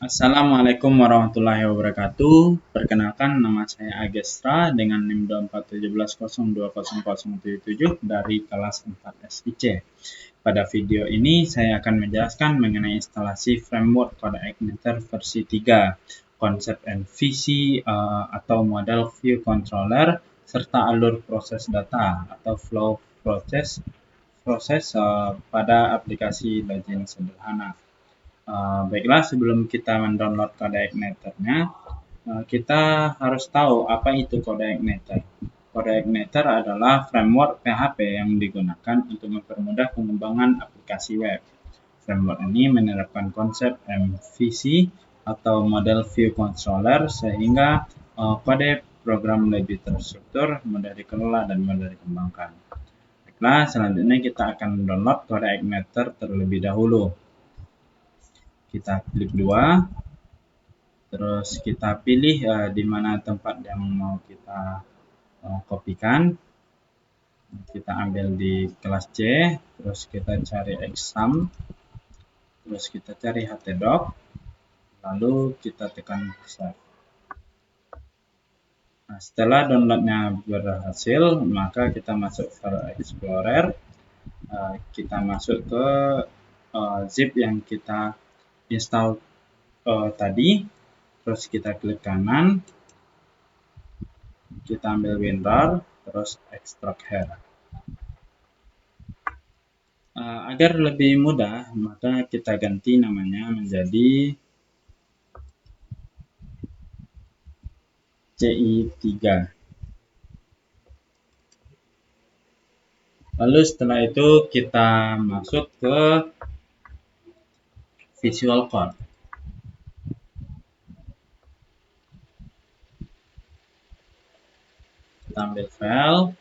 Assalamualaikum warahmatullahi wabarakatuh. Perkenalkan, nama saya Agestra dengan NIM 2417020077 dari kelas 4 SIC. Pada video ini saya akan menjelaskan mengenai instalasi framework Code Igniter versi 3, konsep and visi atau model view controller, serta alur proses data atau flow proses pada aplikasi login sederhana. Baiklah, sebelum kita mendownload Code Igniter-nya, kita harus tahu apa itu Code Igniter. Code Igniter adalah framework PHP yang digunakan untuk mempermudah pengembangan aplikasi web. Framework ini menerapkan konsep MVC atau Model View Controller sehingga kode program lebih terstruktur, mudah dikelola, dan mudah dikembangkan. Baiklah, selanjutnya kita akan mendownload Code Igniter terlebih dahulu. Kita klik 2, terus kita pilih di mana tempat yang mau kita kopikan. Kita ambil di kelas C, terus kita cari exam, terus kita cari htdoc, lalu kita tekan save. Nah, setelah downloadnya berhasil, maka kita masuk File Explorer, kita masuk ke zip yang kita install tadi, terus kita klik kanan, kita ambil WinRAR, terus extract here. Agar lebih mudah, maka kita ganti namanya menjadi CI3. Lalu setelah itu kita masuk ke Visual Code. Kita ambil file,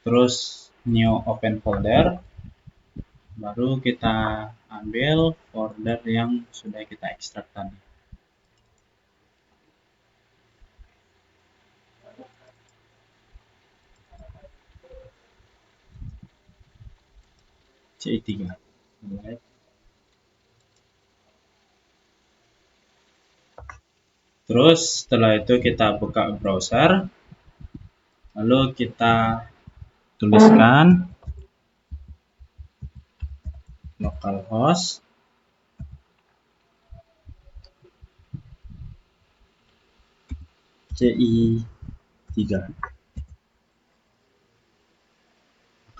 terus new open folder, baru kita ambil folder yang sudah kita ekstrak tadi. CI3. Terus setelah itu kita buka browser, lalu kita tuliskan localhost CI3.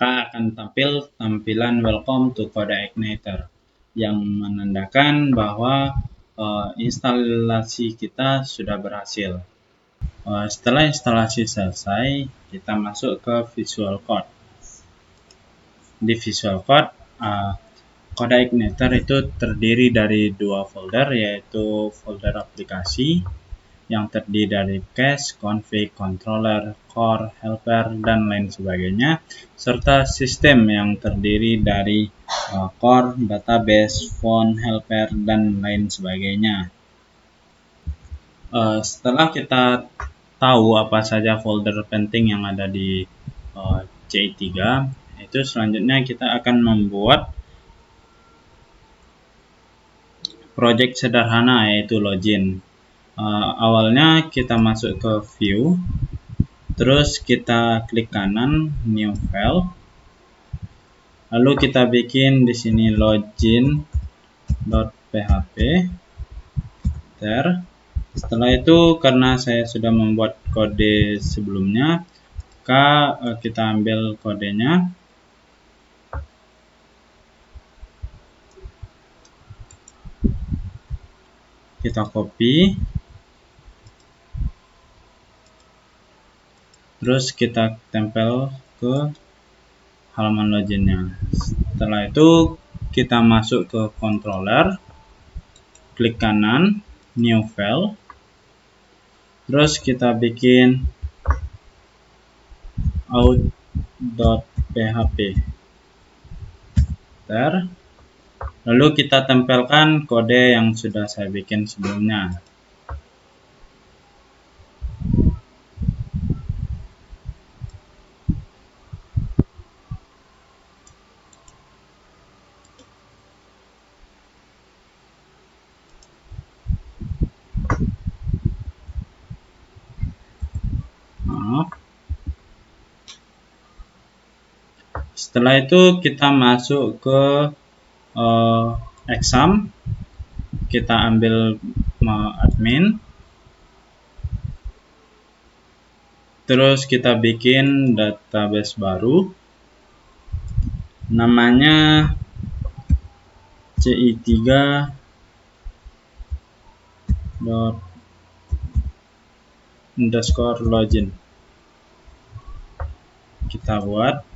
Maka akan tampil tampilan welcome to Code Igniter yang menandakan bahwa instalasi kita sudah berhasil. Setelah instalasi selesai, kita masuk ke Visual Code. Di Visual Code, Code Igniter itu terdiri dari dua folder, yaitu folder aplikasi yang terdiri dari cache, config, controller, core, helper, dan lain sebagainya, serta sistem yang terdiri dari core, database, phone, helper, dan lain sebagainya. Setelah kita tahu apa saja folder penting yang ada di CI3, itu selanjutnya kita akan membuat project sederhana, yaitu login. Awalnya kita masuk ke view, terus kita klik kanan new file, lalu kita bikin di sini login.php. Setelah itu, karena saya sudah membuat kode sebelumnya, maka kita ambil kodenya, kita copy, terus kita tempel ke halaman loginnya. Setelah itu kita masuk ke controller, klik kanan new file, terus kita bikin out.php. Lalu kita tempelkan kode yang sudah saya bikin sebelumnya. Setelah itu kita masuk ke exam, kita ambil admin, terus kita bikin database baru, namanya ci3._login. Kita buat.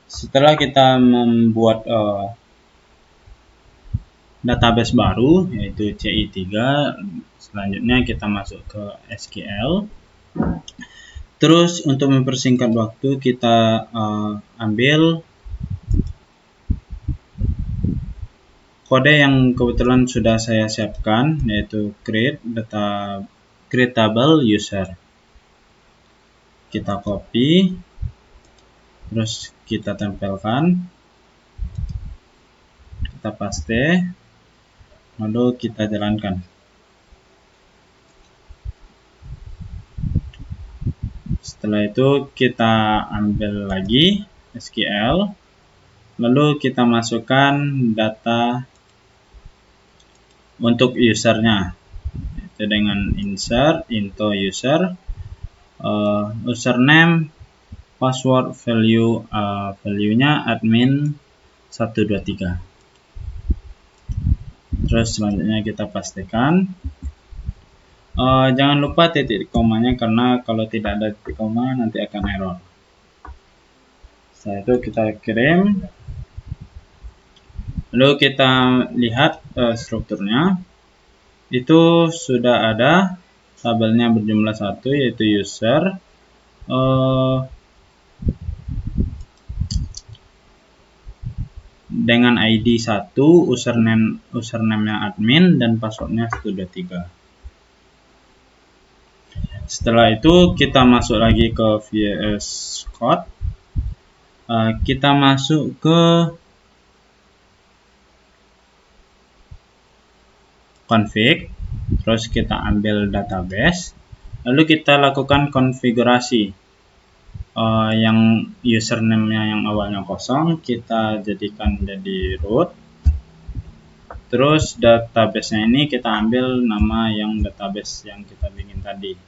Setelah kita membuat database baru, yaitu CI3, selanjutnya kita masuk ke SQL. Terus untuk mempersingkat waktu, kita ambil kode yang kebetulan sudah saya siapkan, yaitu create table user. Kita copy, terus kita tempelkan, kita paste, lalu kita jalankan. Setelah itu kita ambil lagi SQL, lalu kita masukkan data untuk usernya, yaitu dengan insert into user, username, password, value-nya admin 123. Terus selanjutnya kita pastikan. Jangan lupa titik komanya, karena kalau tidak ada titik koma nanti akan error. Setelah itu kita kirim. Lalu kita lihat strukturnya. Itu sudah ada tabelnya berjumlah 1, yaitu user, dengan ID 1, username-nya admin, dan passwordnya 123. Setelah itu kita masuk lagi ke VS Code. Kita masuk ke config, terus kita ambil database, lalu kita lakukan konfigurasi. Yang username-nya yang awalnya kosong kita jadikan jadi root. Terus database-nya ini kita ambil nama yang database yang kita bikin tadi.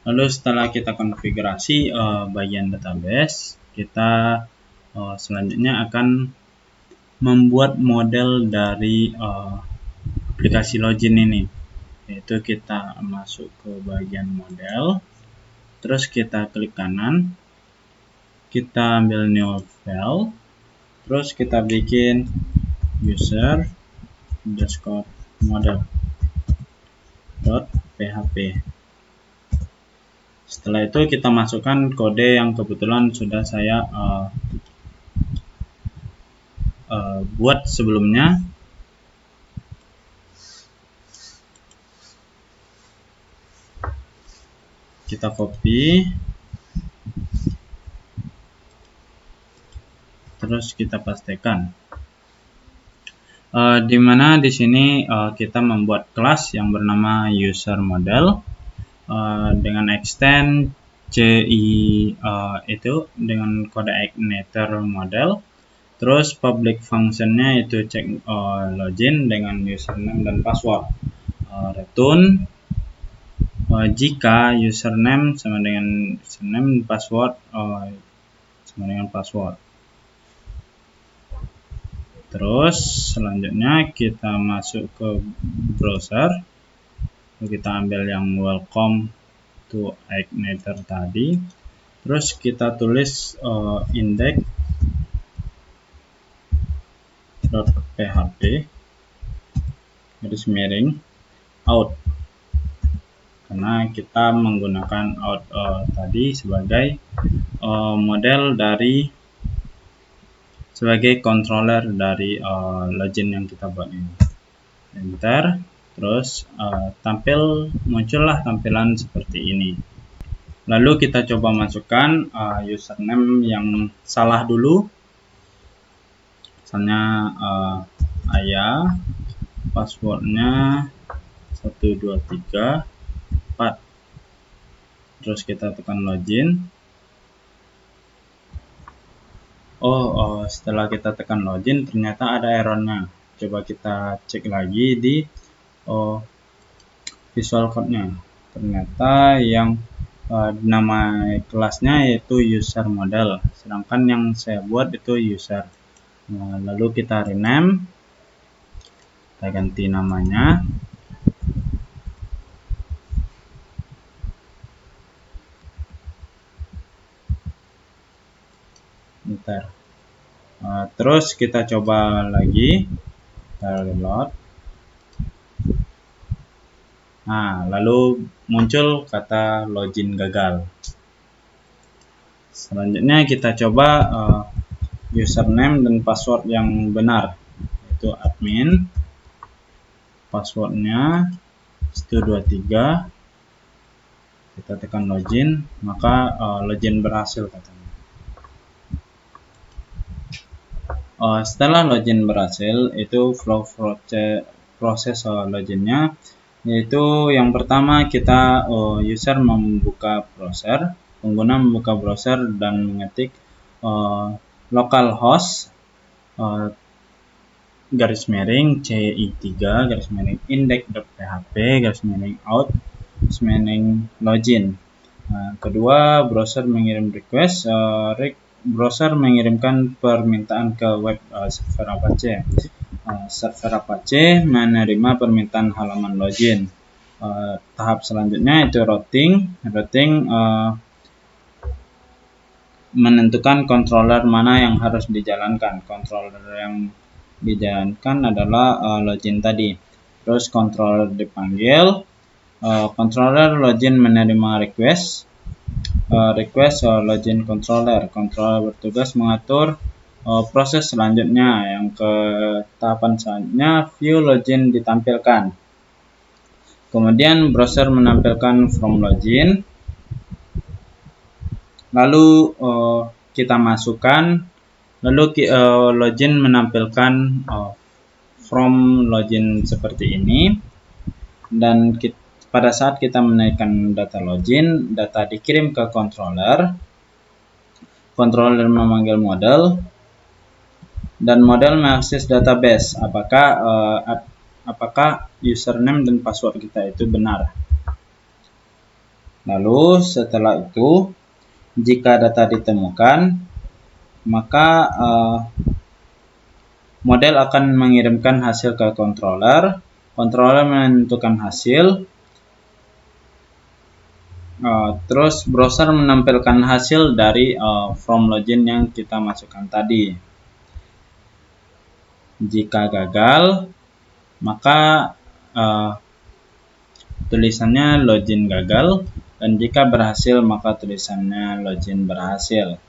Lalu setelah kita konfigurasi bagian database, kita selanjutnya akan membuat model dari aplikasi login ini, yaitu kita masuk ke bagian model, terus kita klik kanan, kita ambil new file, terus kita bikin user_model.php. Setelah itu kita masukkan kode yang kebetulan sudah saya buat sebelumnya. Kita copy, terus kita pastikan. Dimana di sini kita membuat kelas yang bernama user model dengan extend itu dengan kode igniter model. Terus public functionnya itu check login dengan username dan password. Return jika username sama dengan username, password sama dengan password. Terus selanjutnya kita masuk ke browser, kita ambil yang welcome to igniter tadi, terus kita tulis index.php garis miring out, karena kita menggunakan out tadi sebagai model dari sebagai controller dari login yang kita buat ini. Enter, terus muncullah tampilan seperti ini. Lalu kita coba masukkan username yang salah dulu, misalnya ayah, passwordnya 1, 2, 3, 4. Terus kita tekan login. Setelah kita tekan login ternyata ada errornya. Coba kita cek lagi di visual code-nya. Ternyata yang nama kelasnya yaitu user model, sedangkan yang saya buat itu user. Lalu kita rename, kita ganti namanya. Bentar. Terus kita coba lagi, kita reload. Lalu muncul kata login gagal. Selanjutnya kita coba username dan password yang benar, yaitu admin. Passwordnya 123. Kita tekan login, maka login berhasil katanya. Setelah login berhasil, itu flow proses loginnya, yaitu yang pertama kita user membuka browser, pengguna membuka browser dan mengetik localhost garis miring ci3 garis miring index.php garis miring out garis miring login. Kedua, browser mengirim request. Browser mengirimkan permintaan ke web server Apache. Server Apache menerima permintaan halaman login. Tahap selanjutnya itu routing. Menentukan controller mana yang harus dijalankan. Controller yang dijalankan adalah login tadi. Terus controller dipanggil. Controller login menerima request. Login controller. Controller bertugas mengatur proses selanjutnya. Yang ke tahapan selanjutnya, view login ditampilkan. Kemudian browser menampilkan from login. Lalu kita masukkan. Lalu login menampilkan from login seperti ini. Dan pada saat kita menaikkan data login, data dikirim ke controller. Controller memanggil model, dan model mengakses database. Apakah username dan password kita itu benar. Lalu setelah itu, jika data ditemukan, maka model akan mengirimkan hasil ke controller. Controller menentukan hasil. Terus browser menampilkan hasil dari from login yang kita masukkan tadi. Jika gagal, maka tulisannya login gagal, dan jika berhasil maka tulisannya login berhasil.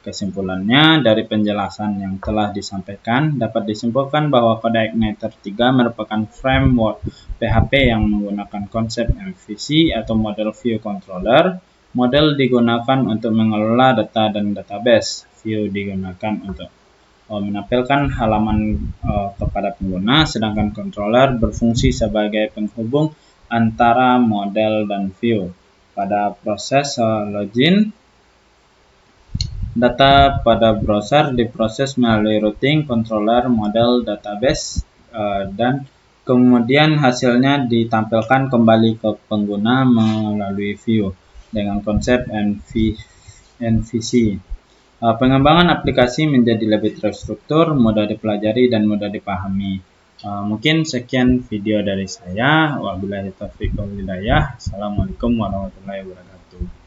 Kesimpulannya, dari penjelasan yang telah disampaikan, dapat disimpulkan bahwa CodeIgniter 3 merupakan framework PHP yang menggunakan konsep MVC atau Model View Controller. Model digunakan untuk mengelola data dan database. View digunakan untuk menampilkan halaman kepada pengguna, sedangkan controller berfungsi sebagai penghubung antara model dan view. Pada proses login, data pada browser diproses melalui routing, controller, model, database, dan kemudian hasilnya ditampilkan kembali ke pengguna melalui view dengan konsep MVC. Pengembangan aplikasi menjadi lebih terstruktur, mudah dipelajari, dan mudah dipahami. Mungkin sekian video dari saya. Wabillahi taufiq wal hidayah. Assalamualaikum warahmatullahi wabarakatuh.